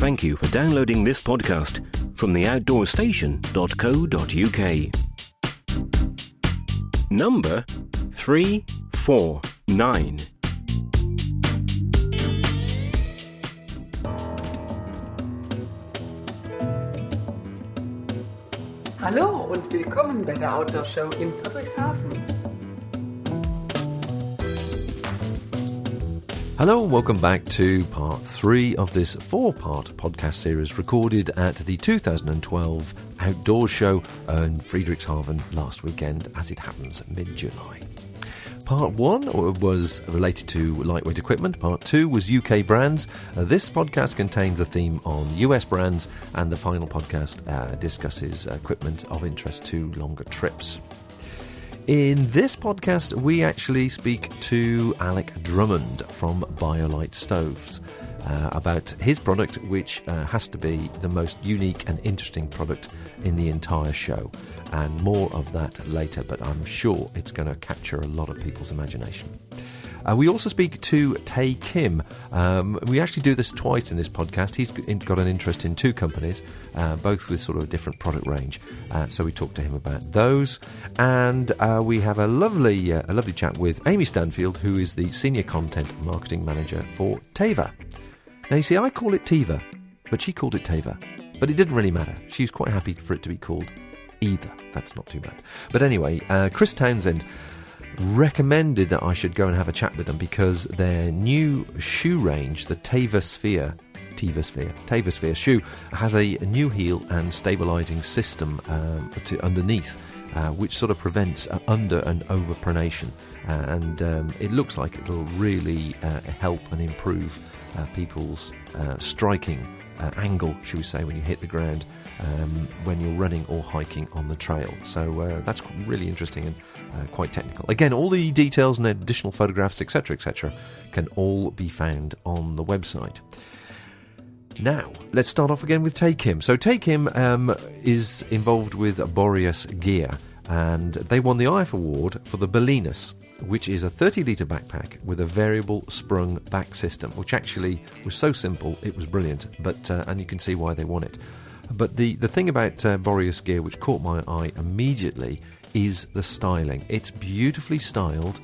Thank you for downloading this podcast from theoutdoorstation.co.uk. Number 349. Hallo und willkommen bei der Outdoor Show in Friedrichshafen. Hello and welcome back to part 3 of this 4-part podcast series recorded at the 2012 Outdoor Show in Friedrichshafen last weekend, as it happens, mid-July. Part 1 was related to lightweight equipment, Part 2 was UK brands. This podcast contains a theme on US brands, and the final podcast discusses equipment of interest to longer trips. In this podcast, we actually speak to Alec Drummond from Biolite Stoves about his product, which has to be the most unique and interesting product in the entire show. And more of that later, but I'm sure it's going to capture a lot of people's imagination. We also speak to Tae Kim. We actually do this twice in this podcast. He's got an interest in 2 companies, both with sort of a different product range. So we talk to him about those. And we have a lovely chat with Amy Stanfield, who is the Senior Content Marketing Manager for Teva. Now, you see, I call it Teva, but she called it Teva. But it didn't really matter. She's quite happy for it to be called either. That's not too bad. But anyway, Chris Townsend recommended that I should go and have a chat with them because their new shoe range, the TevaSphere shoe, has a new heel and stabilising system underneath, which sort of prevents under and overpronation, and it looks like it'll really help and improve people's striking angle, should we say, when you hit the ground, when you're running or hiking on the trail. So that's really interesting and quite technical. Again, all the details and additional photographs, etc., can all be found on the website. Now, let's start off again with Tae Kim. So Tae Kim is involved with Boreas Gear, and they won the IF award for the Boreas, which is a 30-litre backpack with a variable sprung back system, which actually was so simple, it was brilliant, but and you can see why they won it. But the thing about Boreas Gear, which caught my eye immediately, is the styling. It's beautifully styled,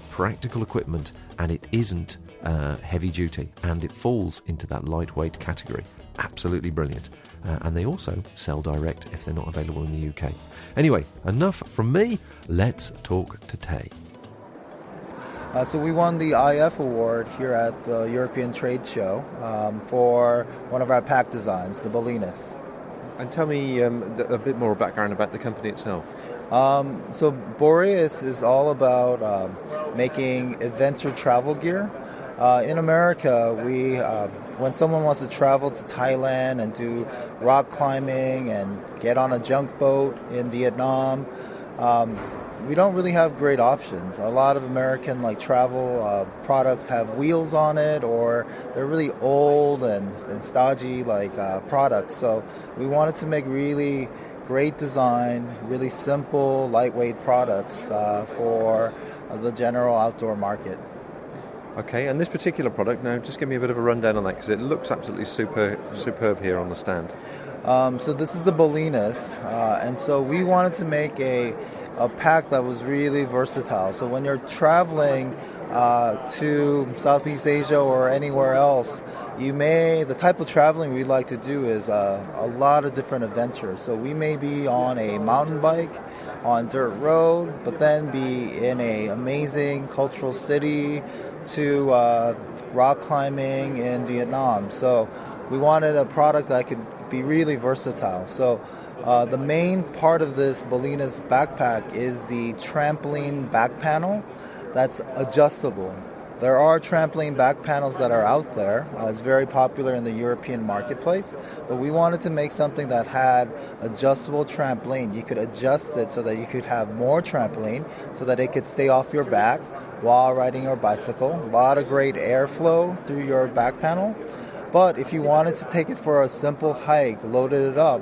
practical equipment, and it isn't heavy duty, and it falls into that lightweight category. Absolutely brilliant. And they also sell direct if they're not available in the UK. Anyway, enough from me. Let's talk to Tae. So we won the IF award here at the European Trade Show for one of our pack designs, the Boreas. And tell me a bit more background about the company itself. So Boreas is all about making adventure travel gear. In America, when someone wants to travel to Thailand and do rock climbing and get on a junk boat in Vietnam, we don't really have great options. A lot of American travel products have wheels on it, or they're really old and stodgy products. So we wanted to make really great design, really simple, lightweight products for the general outdoor market. Okay, and this particular product, now just give me a bit of a rundown on that, because it looks absolutely superb here on the stand. So this is the Boreas, and so we wanted to make a pack that was really versatile. So when you're traveling to Southeast Asia or anywhere else, the type of traveling we'd like to do is a lot of different adventures. So we may be on a mountain bike, on dirt road, but then be in an amazing cultural city to rock climbing in Vietnam. So we wanted a product that could be really versatile. So the main part of this Boreas backpack is the trampoline back panel that's adjustable. There are trampoline back panels that are out there. It's very popular in the European marketplace, but we wanted to make something that had adjustable trampoline. You could adjust it so that you could have more trampoline, so that it could stay off your back while riding your bicycle. A lot of great airflow through your back panel. But if you wanted to take it for a simple hike, loaded it up,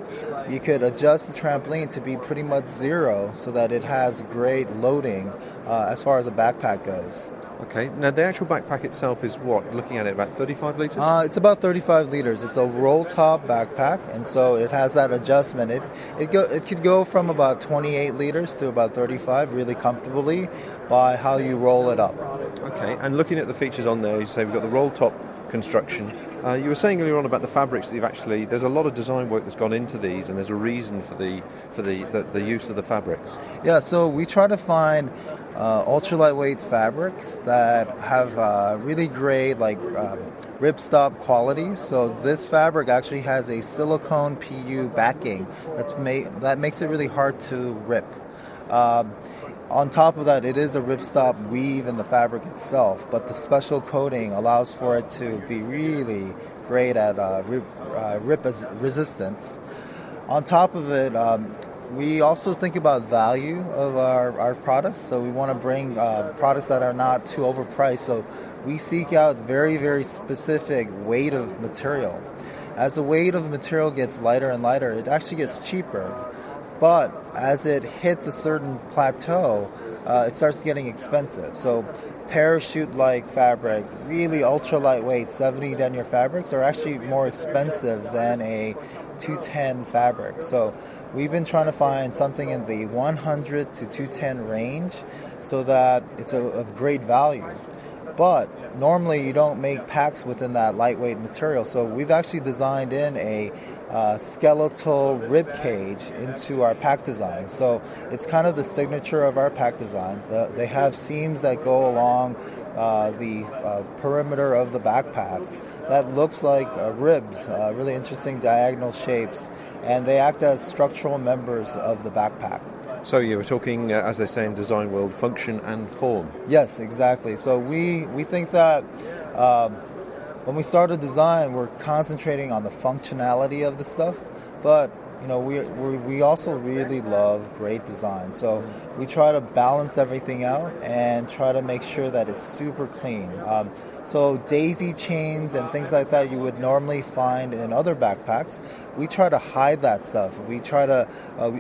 you could adjust the trampoline to be pretty much zero so that it has great loading as far as a backpack goes. Okay, now the actual backpack itself is what? Looking at it, about 35 litres? It's about 35 liters. It's a roll-top backpack, and so it has that adjustment. It could go from about 28 liters to about 35 really comfortably by how you roll it up. Okay, and looking at the features on there, you say we've got the roll-top construction. You were saying earlier on about the fabrics that you've actually... There's a lot of design work that's gone into these, and there's a reason for the use of the fabrics. Yeah, so we try to find ultra lightweight fabrics that have really great ripstop qualities. So this fabric actually has a silicone PU backing that makes it really hard to rip. On top of that, it is a ripstop weave in the fabric itself, but the special coating allows for it to be really great at rip resistance. On top of it, we also think about value of our products, so we want to bring products that are not too overpriced. So we seek out very, very specific weight of material. As the weight of material gets lighter and lighter, it actually gets cheaper. But as it hits a certain plateau, it starts getting expensive. So parachute-like fabric, really ultra lightweight 70 denier fabrics are actually more expensive than a 210 fabric. So we've been trying to find something in the 100 to 210 range so that it's of great value. But normally you don't make packs within that lightweight material. So we've actually designed in a skeletal rib cage into our pack design. So it's kind of the signature of our pack design. They have seams that go along the perimeter of the backpacks that looks like ribs, really interesting diagonal shapes, and they act as structural members of the backpack. So you were talking, as they say in design world, function and form. Yes, exactly. So we think that when we started design, we're concentrating on the functionality of the stuff, but we also really love great design. So we try to balance everything out and try to make sure that it's super clean. So daisy chains and things like that you would normally find in other backpacks, we try to hide that stuff. We try to,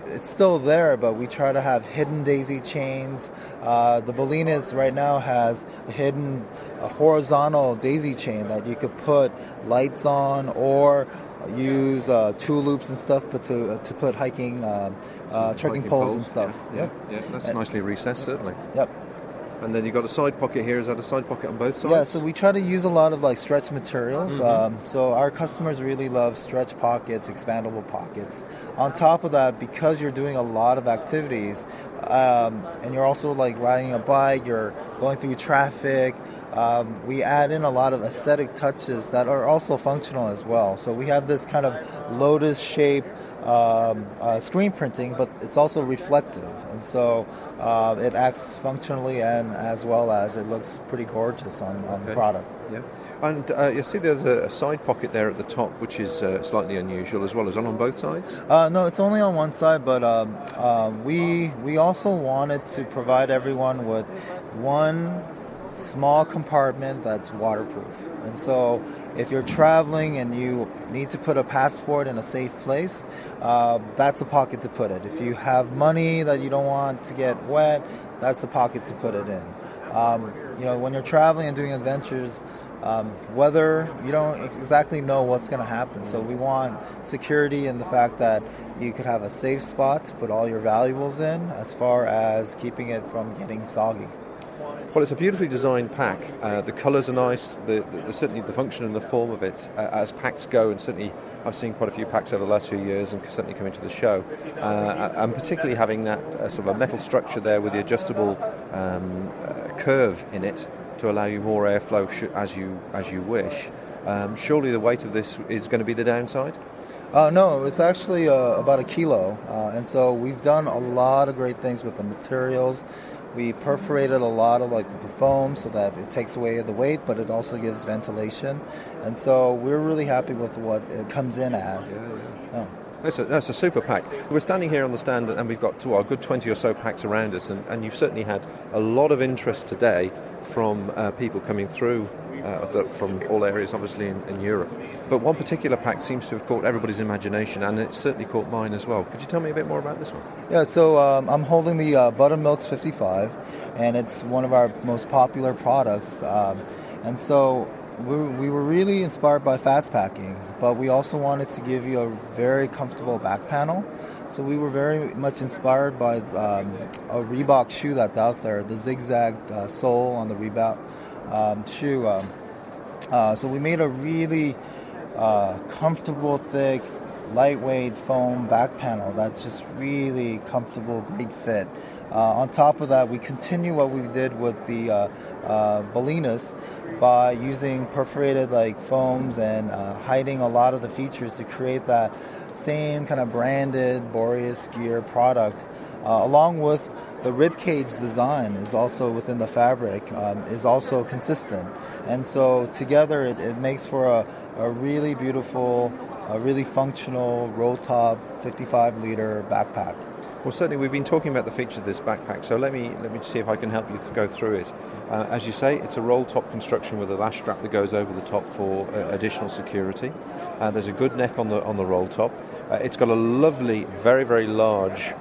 it's still there, but we try to have hidden daisy chains. The Boreas right now has a hidden horizontal daisy chain that you could put lights on or use tool loops and stuff to put hiking, trekking poles and stuff. Yeah, that's nicely recessed, certainly. Yep. And then you've got a side pocket here. Is that a side pocket on both sides? Yeah, so we try to use a lot of stretch materials. So our customers really love stretch pockets, expandable pockets. On top of that, because you're doing a lot of activities, and you're also riding a bike, you're going through traffic, we add in a lot of aesthetic touches that are also functional as well. So we have this kind of lotus shape screen printing, but it's also reflective, and so it acts functionally and as well as it looks pretty gorgeous on the product. Yeah, and you see there's a side pocket there at the top, which is slightly unusual as well. Is that on both sides? No, it's only on one side, but we also wanted to provide everyone with one small compartment that's waterproof. And so if you're traveling and you need to put a passport in a safe place, that's a pocket to put it. If you have money that you don't want to get wet, that's the pocket to put it in. When you're traveling and doing adventures, weather, you don't exactly know what's going to happen. So we want security in the fact that you could have a safe spot to put all your valuables in as far as keeping it from getting soggy. Well, it's a beautifully designed pack. The colours are nice. Certainly the function and the form of it, as packs go, and certainly I've seen quite a few packs over the last few years, and certainly coming to the show. And particularly having that sort of a metal structure there with the adjustable curve in it to allow you more airflow as you wish. Surely the weight of this is going to be the downside? No, it's actually about 1 kilo, and so we've done a lot of great things with the materials. We perforated a lot of the foam so that it takes away the weight, but it also gives ventilation. And so we're really happy with what it comes in as. Yeah. Oh. That's a super pack. We're standing here on the stand and we've got a good 20 or so packs around us, and you've certainly had a lot of interest today from people coming through from all areas, obviously, in Europe. But one particular pack seems to have caught everybody's imagination, and it's certainly caught mine as well. Could you tell me a bit more about this one? Yeah, so I'm holding the Buttermilks 55, and it's one of our most popular products. And so we were really inspired by fast packing, but we also wanted to give you a very comfortable back panel. So we were very much inspired by a Reebok shoe that's out there, the zigzag sole on the Reebok shoe. So we made a really comfortable, thick, lightweight foam back panel that's just really comfortable, great fit. On top of that, we continue what we did with the Bolinas by using perforated foams and hiding a lot of the features to create that same kind of branded Boreas Gear product, along with the ribcage design is also within the fabric, is also consistent. And so together it makes for a really beautiful, a really functional roll top 55-liter backpack. Well, certainly we've been talking about the features of this backpack, so let me see if I can help you to go through it. As you say, it's a roll-top construction with a lash strap that goes over the top for additional security. There's a good neck on the roll-top. It's got a lovely, very, very large,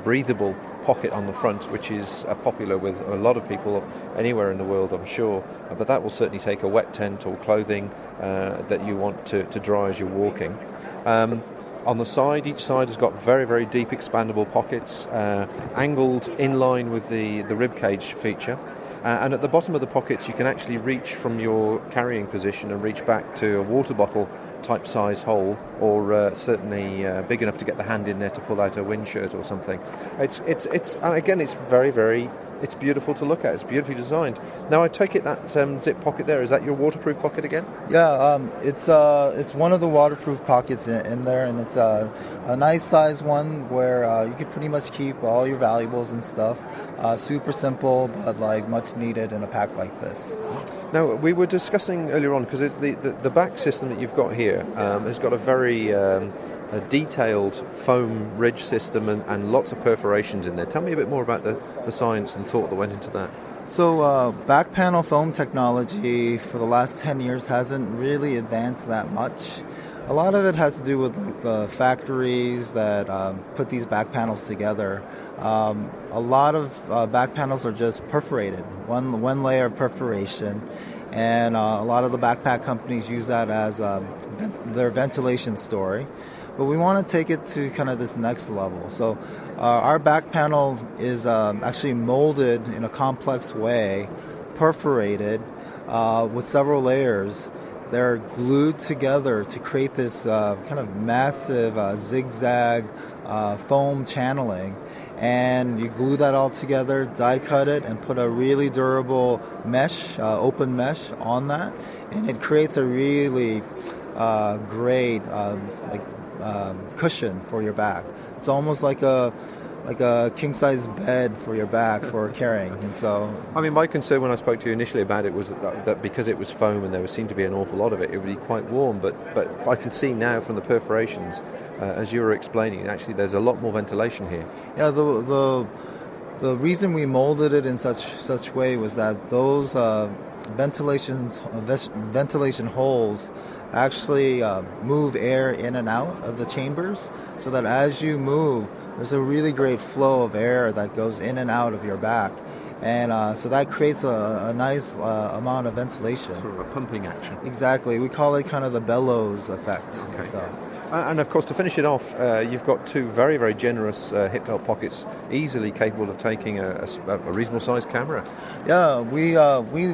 breathable pocket on the front, which is popular with a lot of people anywhere in the world, I'm sure. But that will certainly take a wet tent or clothing that you want to dry as you're walking. On the side, each side has got very, very deep expandable pockets, angled in line with the ribcage feature. And at the bottom of the pockets, you can actually reach from your carrying position and reach back to a water bottle type size hole, or certainly big enough to get the hand in there to pull out a wind shirt or something. It's again, it's very, very. It's beautiful to look at. It's beautifully designed. Now, I take it that zip pocket there, is that your waterproof pocket again? Yeah, it's one of the waterproof pockets in there, and it's a nice size one where you could pretty much keep all your valuables and stuff. Super simple, but much needed in a pack like this. Now, we were discussing earlier on, because it's the back system that you've got here has got a very a detailed foam ridge system and lots of perforations in there. Tell me a bit more about the science and thought that went into that. So back panel foam technology for the last 10 years hasn't really advanced that much. A lot of it has to do with the factories that put these back panels together. A lot of back panels are just perforated, one layer of perforation, and a lot of the backpack companies use that as their ventilation story. But we want to take it to kind of this next level. So our back panel is actually molded in a complex way, perforated with several layers. They're glued together to create this kind of massive zigzag foam channeling. And you glue that all together, die cut it, and put a really durable mesh, open mesh on that. And it creates a really great cushion for your back. It's almost like a king-size bed for your back for carrying. And so, I mean, my concern when I spoke to you initially about it was that because it was foam and there seemed to be an awful lot of it, it would be quite warm. But I can see now from the perforations, as you were explaining, actually there's a lot more ventilation here. Yeah, the reason we molded it in such way was that those ventilation holes actually move air in and out of the chambers, so that as you move, there's a really great flow of air that goes in and out of your back. And so that creates a nice amount of ventilation. Sort of a pumping action. Exactly. We call it kind of the bellows effect. Okay. So. And of course, to finish it off, you've got two very, very generous hip belt pockets, easily capable of taking a reasonable sized camera. Yeah, we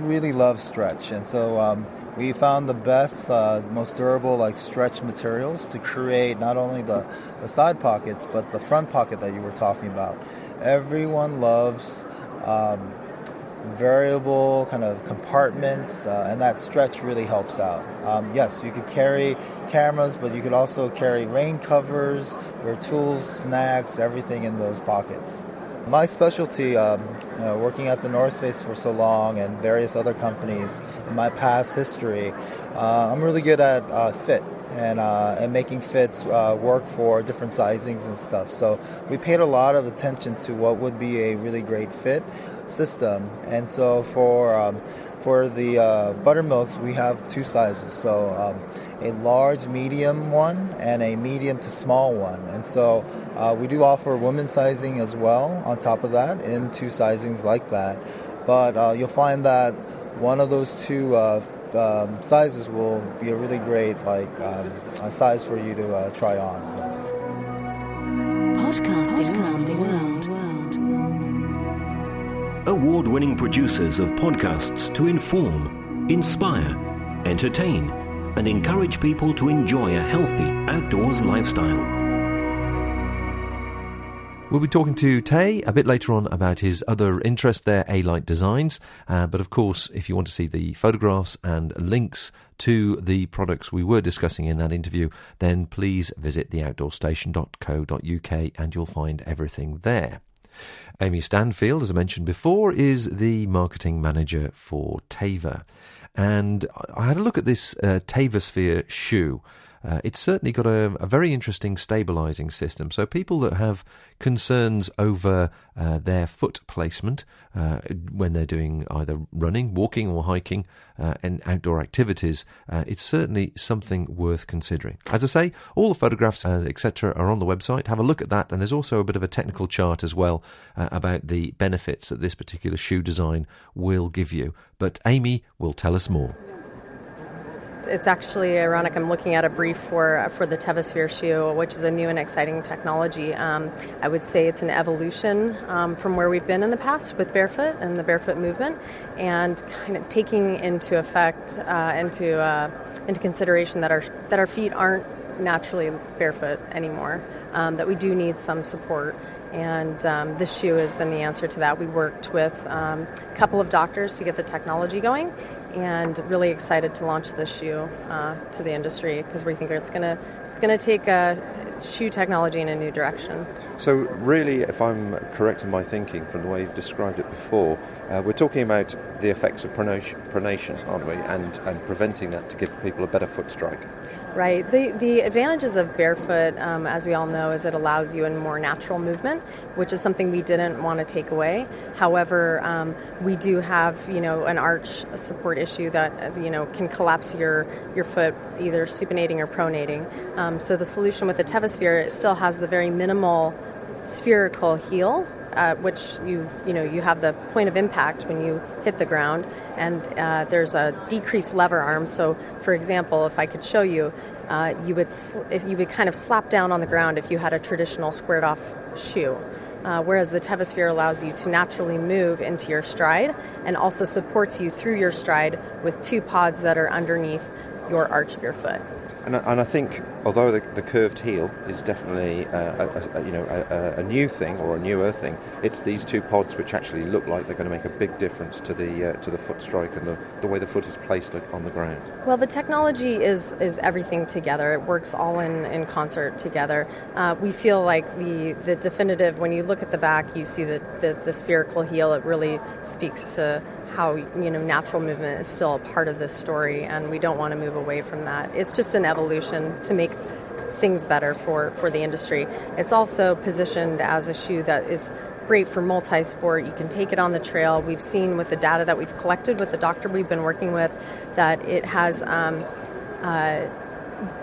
really love stretch, and so we found the best, most durable stretch materials to create not only the side pockets but the front pocket that you were talking about. Everyone loves variable kind of compartments, and that stretch really helps out. Yes, you could carry cameras, but you could also carry rain covers, your tools, snacks, everything in those pockets. My specialty, working at the North Face for so long and various other companies in my past history, I'm really good at fit and making fits work for different sizings and stuff. So we paid a lot of attention to what would be a really great fit system. And so for for the buttermilks, we have two sizes. So a large medium one and a medium to small one. And so we do offer women's sizing as well on top of that in two sizings like that. But you'll find that one of those two sizes will be a really great a size for you to try on. Podcasting around the world. Award-winning producers of podcasts to inform, inspire, entertain, and encourage people to enjoy a healthy outdoors lifestyle. We'll be talking to Tae a bit later on about his other interest there, Alite Designs. But of course, if you want to see the photographs and links to the products we were discussing in that interview, then please visit theoutdoorstation.co.uk and you'll find everything there. Amy Stanfield, as I mentioned before, is the marketing manager for Teva. And I had a look at this TevaSphere shoe. It's certainly got a very interesting stabilizing system. So people that have concerns over their foot placement when they're doing either running, walking or hiking and outdoor activities, it's certainly something worth considering. As I say, all the photographs, etc. are on the website. Have a look at that. And there's also a bit of a technical chart as well about the benefits that this particular shoe design will give you. But Amy will tell us more. It's actually ironic. I'm looking at a brief for the TevaSphere shoe, which is a new and exciting technology. I would say it's an evolution from where we've been in the past with barefoot and the barefoot movement, and kind of taking into effect into consideration that our feet aren't naturally barefoot anymore. That we do need some support. And this shoe has been the answer to that. We worked with a couple of doctors to get the technology going, and really excited to launch this shoe to the industry because we think it's going to take shoe technology in a new direction. So really, if I'm correct in my thinking from the way you've described it before, we're talking about the effects of pronation, aren't we, and preventing that to give people a better foot strike. Right. The advantages of barefoot, as we all know, is it allows you a more natural movement, which is something we didn't want to take away. However, we do have, an arch support issue that, can collapse your foot, either supinating or pronating. So the solution with the TevaSphere, it still has the very minimal spherical heel, which you have the point of impact when you hit the ground, and there's a decreased lever arm. So, for example, if I could show you, you would kind of slap down on the ground if you had a traditional squared off shoe. Whereas the TevaSphere allows you to naturally move into your stride and also supports you through your stride with two pods that are underneath your arch of your foot. And I think, although the curved heel is definitely a new thing or a newer thing, it's these two pods which actually look like they're going to make a big difference to the foot strike and the way the foot is placed on the ground. Well, the technology is everything together. It works all in concert together. We feel like the definitive, when you look at the back, you see the spherical heel. It really speaks to how natural movement is still a part of this story, and we don't want to move away from that. It's just an evolution to make things better for the industry. It's also positioned as a shoe that is great for multi-sport. You can take it on the trail. We've seen with the data that we've collected with the doctor we've been working with that it has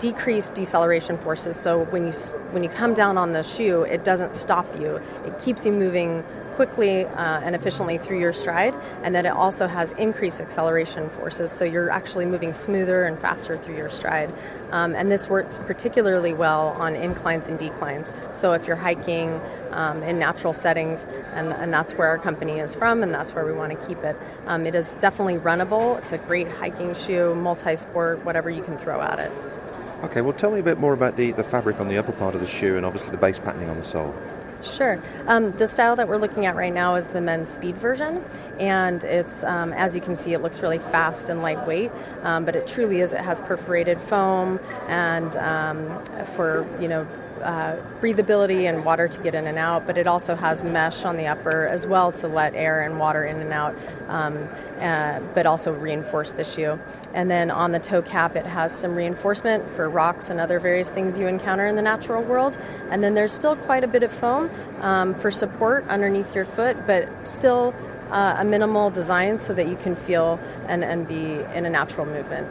decreased deceleration forces. So when you come down on the shoe, it doesn't stop you. It keeps you moving quickly and efficiently through your stride, and then it also has increased acceleration forces, so you're actually moving smoother and faster through your stride. And this works particularly well on inclines and declines. So if you're hiking in natural settings, and that's where our company is from, and that's where we want to keep it. It is definitely runnable. It's a great hiking shoe, multi-sport, whatever you can throw at it. Okay, well, tell me a bit more about the fabric on the upper part of the shoe and obviously the base patterning on the sole. Sure. The style that we're looking at right now is the men's speed version, and it's, as you can see, it looks really fast and lightweight, but it truly is. It has perforated foam and for, breathability and water to get in and out, but it also has mesh on the upper as well to let air and water in and out, but also reinforce the shoe. And then on the toe cap, it has some reinforcement for rocks and other various things you encounter in the natural world. And then there's still quite a bit of foam for support underneath your foot, but still a minimal design so that you can feel and be in a natural movement.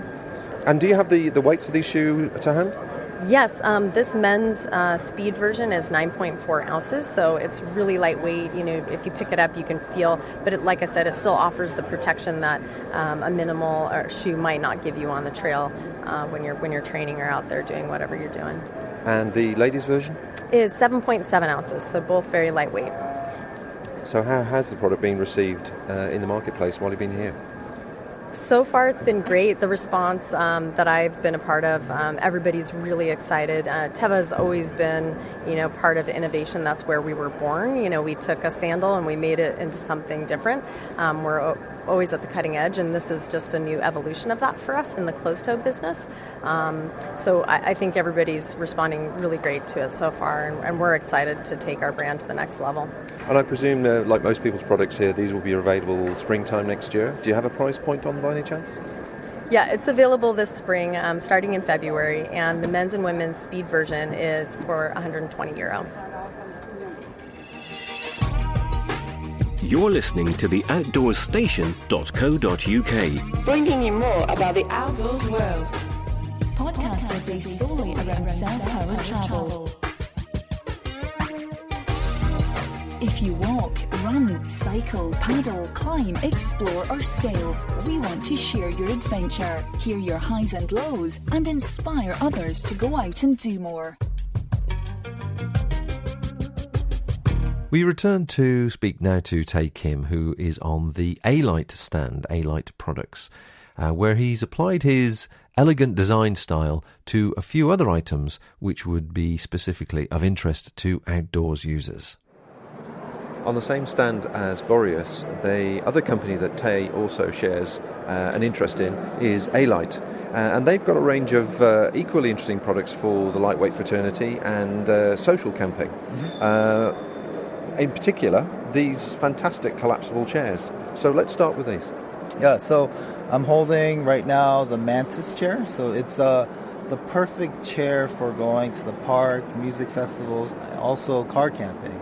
And do you have the weights of these shoes to hand? Yes, this men's speed version is 9.4 ounces, so it's really lightweight. You know, if you pick it up, you can feel, but like I said, it still offers the protection that a minimal shoe might not give you on the trail when you're training or out there doing whatever you're doing. And the ladies' version? Is 7.7 ounces, so both very lightweight. So how has the product been received in the marketplace while you've been here? So far, it's been great. The response that I've been a part of, everybody's really excited. Teva's always been, part of innovation. That's where we were born. We took a sandal and we made it into something different. We're always at the cutting edge, and this is just a new evolution of that for us in the closed-toe business. So I think everybody's responding really great to it so far, and we're excited to take our brand to the next level. And I presume, like most people's products here, these will be available springtime next year. Do you have a price point on by any chance? Yeah, it's available this spring, starting in February, and the men's and women's speed version is for €120. You're listening to the outdoorsStation.co.uk. Bringing you more about the outdoors world. Podcasts based solely around self-powered travel. If you walk, run, cycle, paddle, climb, explore or sail, we want to share your adventure, hear your highs and lows, and inspire others to go out and do more. We return to speak now to Tae Kim, who is on the Alite stand, Alite Products, where he's applied his elegant design style to a few other items which would be specifically of interest to outdoors users. On the same stand as Boreas, the other company that Tae also shares an interest in is Alite. And they've got a range of equally interesting products for the lightweight fraternity and social camping. Mm-hmm. In particular, these fantastic collapsible chairs. So let's start with these. Yeah, so I'm holding right now the Mantis chair. So it's the perfect chair for going to the park, music festivals, also car camping.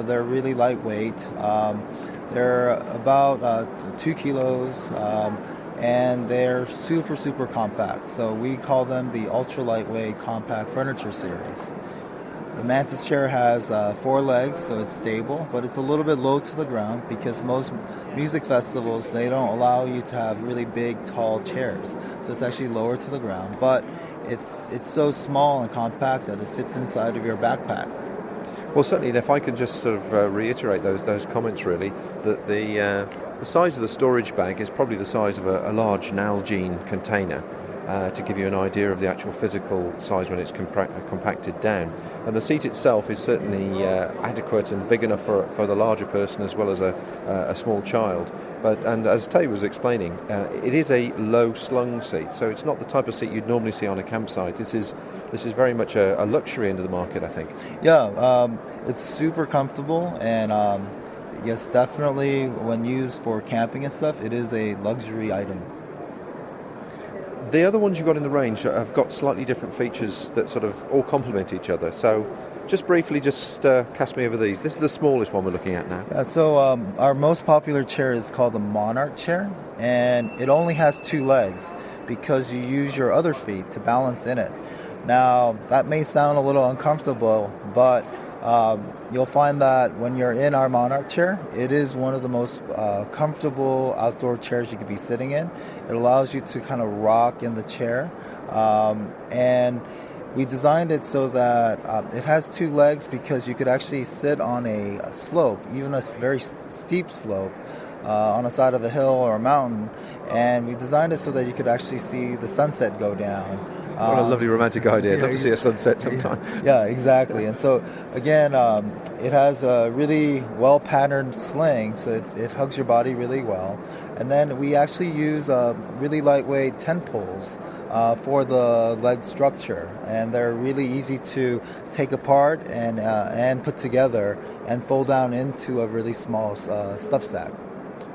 They're really lightweight. They're about 2 kilos, and they're super, super compact. So we call them the ultra lightweight compact furniture series. The Mantis chair has 4 legs, so it's stable, but it's a little bit low to the ground because most music festivals, they don't allow you to have really big, tall chairs. So it's actually lower to the ground, but it's so small and compact that it fits inside of your backpack. Well, certainly, if I could just sort of reiterate those comments, really, that the size of the storage bag is probably the size of a large Nalgene container, to give you an idea of the actual physical size when it's compacted down. And the seat itself is certainly adequate and big enough for the larger person as well as a small child. And as Tae was explaining, it is a low-slung seat, so it's not the type of seat you'd normally see on a campsite. This is very much a luxury end of the market, I think. Yeah, it's super comfortable, and yes, definitely when used for camping and stuff, it is a luxury item. The other ones you've got in the range have got slightly different features that sort of all complement each other. So just briefly, cast me over these. This is the smallest one we're looking at now. Yeah, so our most popular chair is called the Monarch chair, and it only has 2 legs because you use your other feet to balance in it. Now, that may sound a little uncomfortable, but you'll find that when you're in our Monarch chair, it is one of the most comfortable outdoor chairs you could be sitting in. It allows you to kind of rock in the chair, and we designed it so that it has 2 legs because you could actually sit on a slope, even a very steep slope, on the side of a hill or a mountain, and we designed it so that you could actually see the sunset go down. What a lovely romantic idea. I'd love to see a sunset sometime. Yeah, exactly. And so, again, it has a really well-patterned sling, so it hugs your body really well. And then we actually use really lightweight tent poles for the leg structure. And they're really easy to take apart and put together and fold down into a really small stuff sack.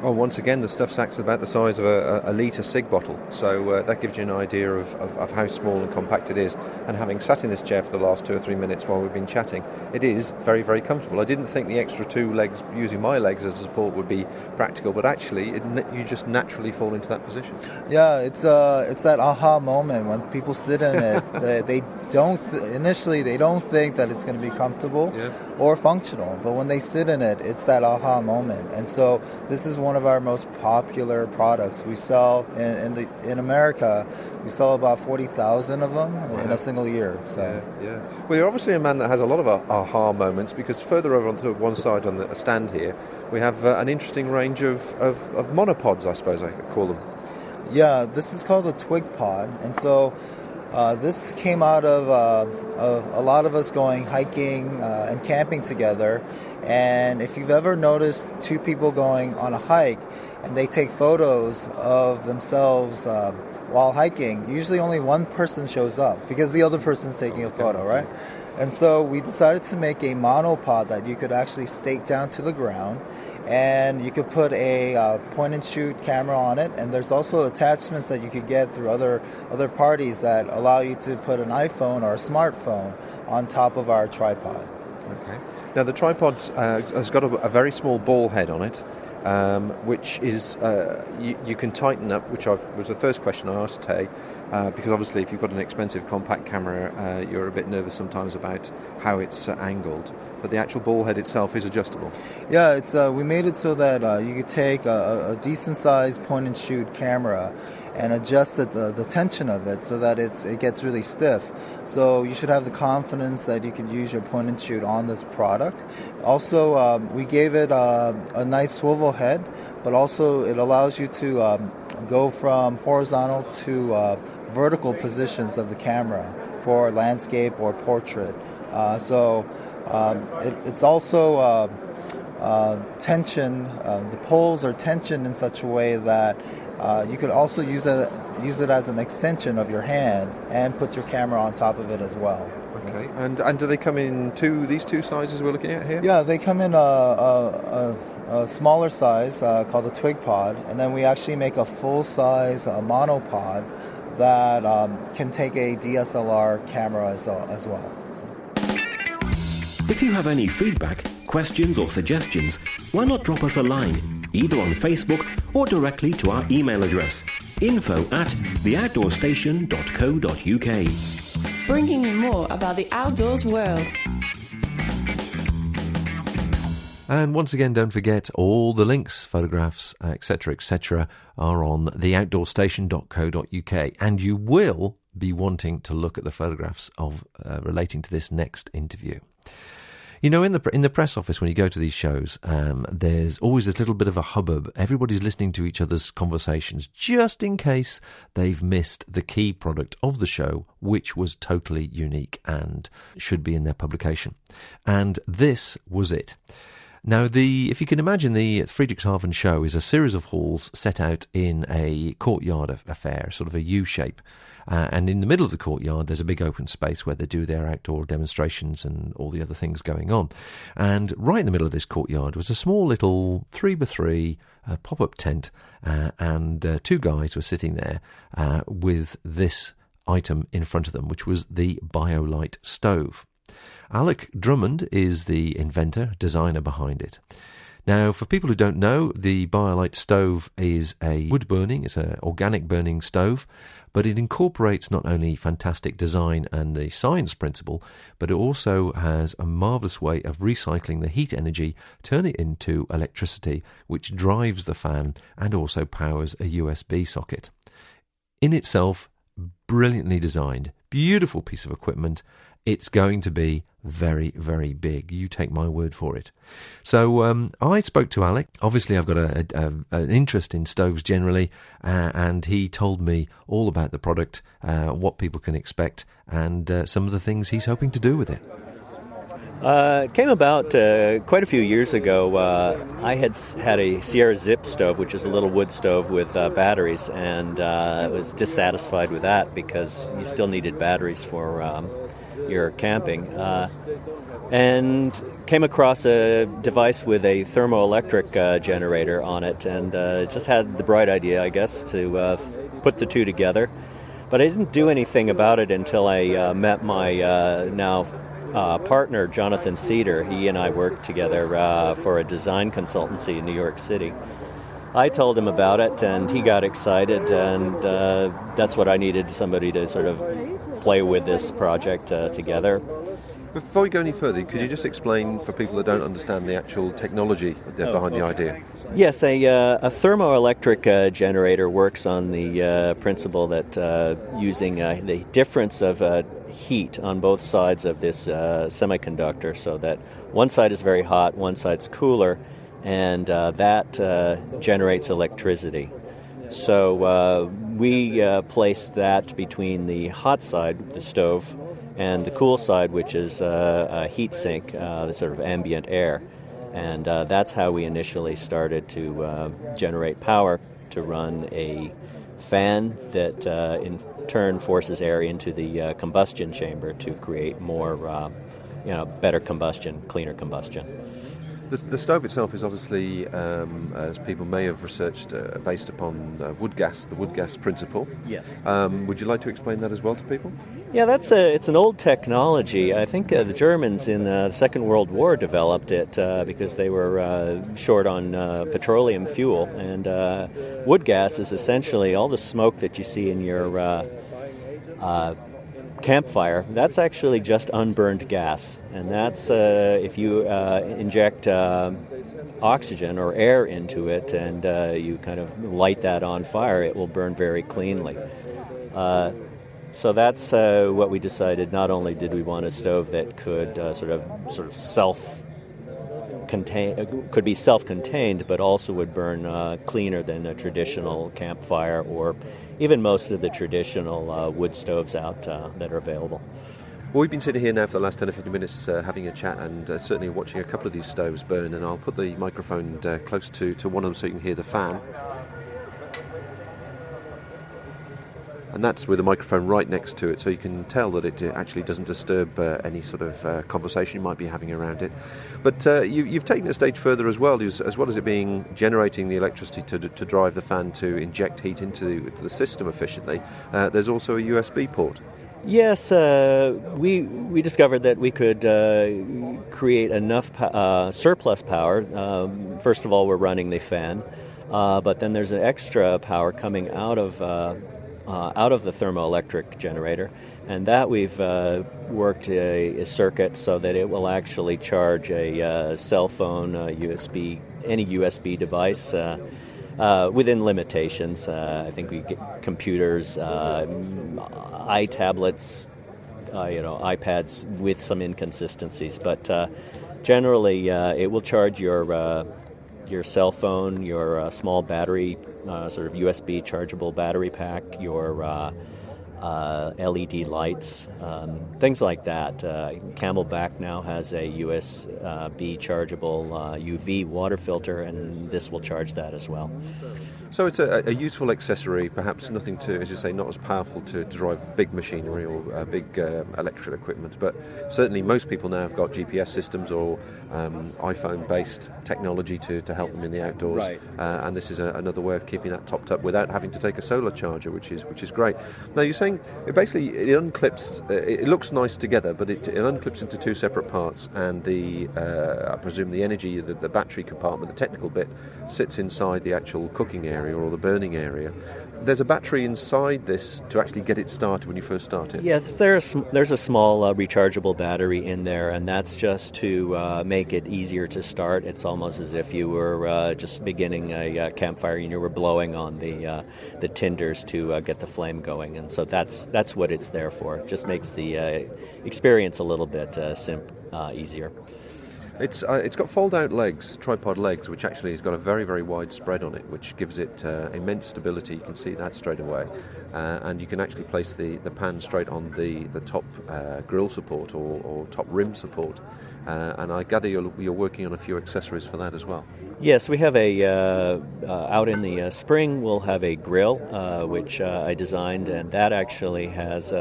Well, once again, the stuff sack's about the size of a litre cig bottle, so that gives you an idea of how small and compact it is. And having sat in this chair for the last 2 or 3 minutes while we've been chatting, it is very, very comfortable. I didn't think the extra 2 legs, using my legs as a support, would be practical, but actually you just naturally fall into that position. Yeah, it's that aha moment when people sit in it. They don't initially think that it's going to be comfortable or functional, but when they sit in it, it's that aha moment. And so this is one of our most popular products. We sell in America, we sell about 40,000 of them in a single year. So yeah. Well, you're obviously a man that has a lot of aha moments, because further over onto one side on the stand here, we have an interesting range of monopods, I suppose I could call them. Yeah, this is called a twig pod, and so this came out of a lot of us going hiking and camping together. And if you've ever noticed 2 people going on a hike and they take photos of themselves while hiking, usually only one person shows up because the other person's taking a photo, right? And so we decided to make a monopod that you could actually stake down to the ground, and you could put a point-and-shoot camera on it, and there's also attachments that you could get through other parties that allow you to put an iPhone or a smartphone on top of our tripod. Okay. Now the tripod has got a very small ball head on it, which is you can tighten up, which was the first question I asked Tae, because obviously if you've got an expensive compact camera, you're a bit nervous sometimes about how it's angled. But the actual ball head itself is adjustable. Yeah, it's we made it so that you could take a decent-sized point-and-shoot camera and adjust the tension of it so that it gets really stiff. So you should have the confidence that you could use your point-and-shoot on this product. Also, we gave it a nice swivel head, but also it allows you to go from horizontal to vertical positions of the camera for landscape or portrait. It's also tension. The poles are tensioned in such a way that you could also use it as an extension of your hand and put your camera on top of it as well. Okay. And do they come in these 2 sizes we're looking at here? Yeah, they come in a smaller size called the twig pod, and then we actually make a full-size monopod that can take a DSLR camera as well. If you have any feedback, questions or suggestions, why not drop us a line, either on Facebook or directly to our email address, info@theoutdoorstation.co.uk. Bringing you more about the outdoors world. And once again, don't forget, all the links, photographs, etc., are on theoutdoorstation.co.uk, and you will be wanting to look at the photographs of relating to this next interview. You know, in the press office, when you go to these shows, there's always this little bit of a hubbub. Everybody's listening to each other's conversations just in case they've missed the key product of the show, which was totally unique and should be in their publication. And this was it. Now, if you can imagine, the Friedrichshafen show is a series of halls set out in a courtyard affair, sort of a U shape. And in the middle of the courtyard, there's a big open space where they do their outdoor demonstrations and all the other things going on. And right in the middle of this courtyard was a small little 3x3 pop-up tent, and 2 guys were sitting there with this item in front of them, which was the Biolite Stove. Alec Drummond is the inventor, designer behind it. Now, for people who don't know, the Biolite Stove is a wood-burning, it's an organic burning stove, but it incorporates not only fantastic design and the science principle, but it also has a marvellous way of recycling the heat energy, turn it into electricity, which drives the fan and also powers a USB socket. In itself, brilliantly designed, beautiful piece of equipment. It's going to be very, very big. You take my word for it. So I spoke to Alec. Obviously, I've got an interest in stoves generally, and he told me all about the product, what people can expect, and some of the things he's hoping to do with it. It came about quite a few years ago. I had a Sierra Zip stove, which is a little wood stove with batteries, and was dissatisfied with that because you still needed batteries for you're camping. And came across a device with a thermoelectric generator on it, and just had the bright idea, I guess, to put the two together. But I didn't do anything about it until I met my now partner, Jonathan Cedar. He and I worked together for a design consultancy in New York City. I told him about it, and he got excited, and that's what I needed, somebody to sort of play with this project together. Before we go any further, could you just explain for people that don't understand the actual technology behind the idea? Yes, a thermoelectric generator works on the principle that using the difference of heat on both sides of this semiconductor, so that one side is very hot, one side's cooler, and that generates electricity. So we placed that between the hot side, the stove, and the cool side, which is a heat sink, the sort of ambient air. And that's how we initially started to generate power to run a fan that in turn forces air into the combustion chamber to create more, better combustion, cleaner combustion. The stove itself is obviously, as people may have researched, based upon wood gas, the wood gas principle. Yes. Would you like to explain that as well to people? Yeah, it's an old technology. I think the Germans in the Second World War developed it because they were short on petroleum fuel. And wood gas is essentially all the smoke that you see in your campfire. That's actually just unburned gas. And that's if you inject oxygen or air into it and you kind of light that on fire, it will burn very cleanly. So that's what we decided. Not only did we want a stove that could sort of could be self-contained, but also would burn cleaner than a traditional campfire or even most of the traditional wood stoves out that are available. Well, we've been sitting here now for the last 10 or 15 minutes having a chat and certainly watching a couple of these stoves burn, and I'll put the microphone close to one of them so you can hear the fan. And that's with a microphone right next to it, so you can tell that it actually doesn't disturb any sort of conversation you might be having around it. But you've taken it a stage further as well as it being generating the electricity to drive the fan to inject heat into the system efficiently. There's also a USB port. Yes, we discovered that we could create enough surplus power. First of all, we're running the fan, but then there's an extra power coming out of the thermoelectric generator, and that we've worked a circuit so that it will actually charge a cell phone, USB, any USB device within limitations. I think we get computers, iTablets, iPads with some inconsistencies, but generally it will charge your cell phone, your small battery, sort of USB chargeable battery pack, your LED lights, things like that. Camelback now has a USB chargeable UV water filter, and this will charge that as well. So it's a useful accessory, perhaps nothing to, as you say, not as powerful to drive big machinery or big electrical equipment, but certainly most people now have got GPS systems or iPhone-based technology to help them in the outdoors. Right. And this is another way of keeping that topped up without having to take a solar charger, which is great. Now you're saying it unclips. It looks nice together, but it unclips into two separate parts, and I presume the energy, the battery compartment, the technical bit, sits inside the actual cooking area or the burning area. There's a battery inside this to actually get it started when you first start it? Yes, there's a small rechargeable battery in there, and that's just to make it easier to start. It's almost as if you were just beginning a campfire and you were blowing on the tinders to get the flame going, and so that's what it's there for. It just makes the experience a little bit easier. It's got fold-out legs, tripod legs, which actually has got a very, very wide spread on it, which gives it immense stability. You can see that straight away. And you can actually place the pan straight on the top grill support or top rim support. And I gather you're working on a few accessories for that as well. Yes, we have out in the spring, we'll have a grill, which I designed, and that actually has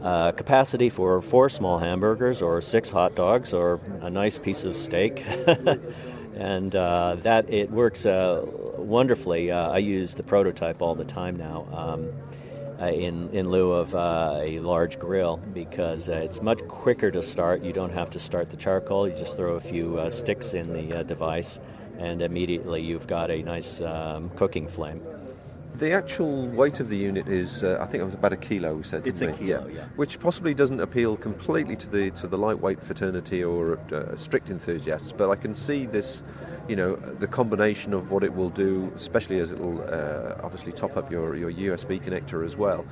capacity for 4 small hamburgers or 6 hot dogs or a nice piece of steak. And that it works wonderfully. I use the prototype all the time now in lieu of a large grill because it's much quicker to start. You don't have to start the charcoal. You just throw a few sticks in the device and immediately you've got a nice cooking flame. The actual weight of the unit is, I think it was about 1 kilo, we said, It's didn't a we? kilo, yeah. Which possibly doesn't appeal completely to the lightweight fraternity or strict enthusiasts, but I can see this, the combination of what it will do, especially as it will obviously top up your USB connector as well,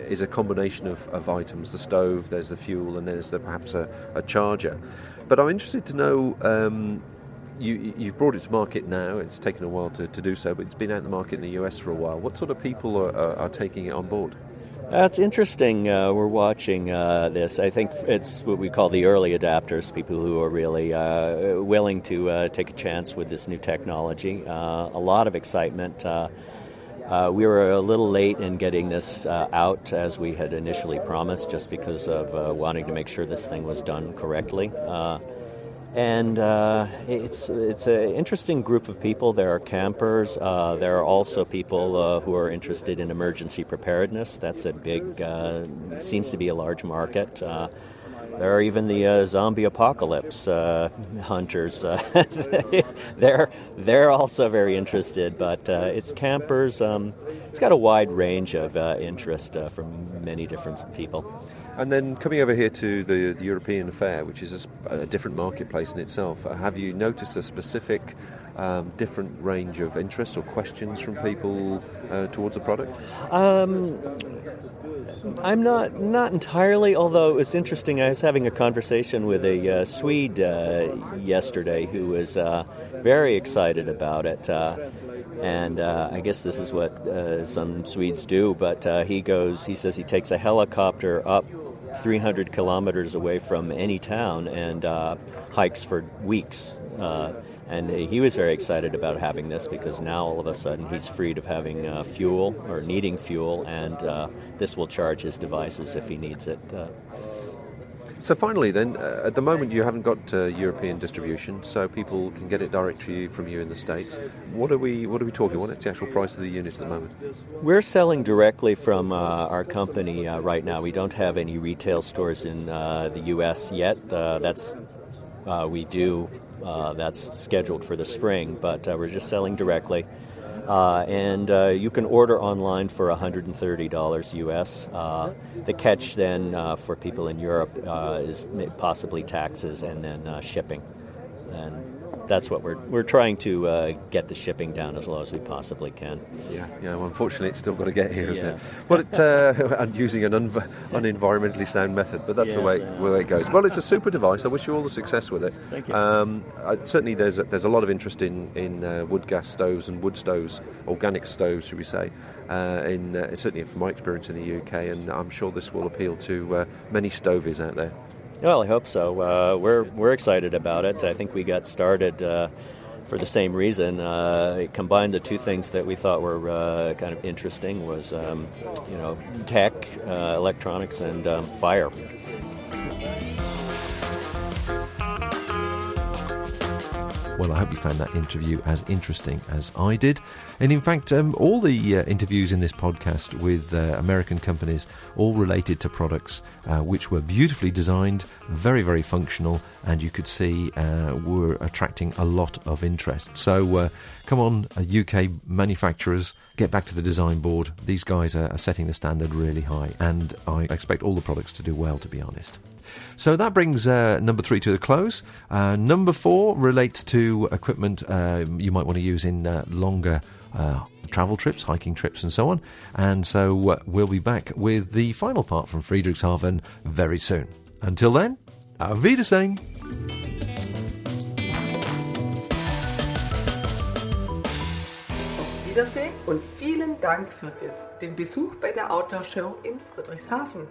is a combination of items. The stove, there's the fuel, and there's perhaps a charger. But I'm interested to know... You've brought it to market now. It's taken a while to do so, but it's been out in the market in the US for a while. What sort of people are taking it on board? It's interesting. We're watching this. I think it's what we call the early adapters, people who are really willing to take a chance with this new technology. A lot of excitement. We were a little late in getting this out as we had initially promised, just because of wanting to make sure this thing was done correctly. And it's an interesting group of people. There are campers. There are also people who are interested in emergency preparedness. That's a big, seems to be a large market. There are even the zombie apocalypse hunters. They're also very interested, but it's campers. It's got a wide range of interest from many different people. And then coming over here to the European Fair, which is a different marketplace in itself, have you noticed a specific different range of interests or questions from people towards the product? I'm not entirely, although it was interesting. I was having a conversation with a Swede yesterday who was very excited about it. And I guess this is what some Swedes do, but he says he takes a helicopter up 300 kilometers away from any town and hikes for weeks. And he was very excited about having this because now all of a sudden he's freed of having fuel or needing fuel, and this will charge his devices if he needs it. So finally then, at the moment you haven't got European distribution, so people can get it direct from you in the States. What are we talking? What is the actual price of the unit at the moment? We're selling directly from our company right now. We don't have any retail stores in the U.S. yet. We do. That's scheduled for the spring, but we're just selling directly. And you can order online for $130 US. The catch then for people in Europe is possibly taxes and then shipping. And that's what we're trying to get the shipping down as low as we possibly can. Yeah. Well, unfortunately, it's still got to get here, isn't it? Well, and using an unenvironmentally sound method, but that's the way it goes. Well, it's a super device. I wish you all the success with it. Thank you. Certainly, there's a lot of interest in wood gas stoves and wood stoves, organic stoves, should we say? Certainly, from my experience in the UK, and I'm sure this will appeal to many stovies out there. Well, I hope so. We're excited about it. I think we got started for the same reason. It combined the two things that we thought were kind of interesting was, tech, electronics, and fire. Well, I hope you found that interview as interesting as I did. And in fact, all the interviews in this podcast with American companies, all related to products which were beautifully designed, very, very functional, and you could see were attracting a lot of interest. So come on, UK manufacturers, get back to the design board. These guys are setting the standard really high, and I expect all the products to do well, to be honest. So that brings number 3 to the close. Number 4 relates to equipment you might want to use in longer travel trips, hiking trips and so on. And so we'll be back with the final part from Friedrichshafen very soon. Until then, auf Wiedersehen! Auf Wiedersehen und vielen Dank für den Besuch bei der Outdoor Show in Friedrichshafen.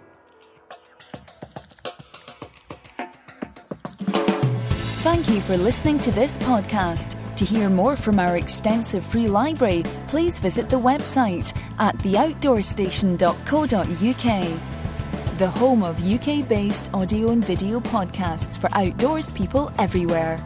Thank you for listening to this podcast. To hear more from our extensive free library, please visit the website at theoutdoorstation.co.uk. the home of UK-based audio and video podcasts for outdoors people everywhere.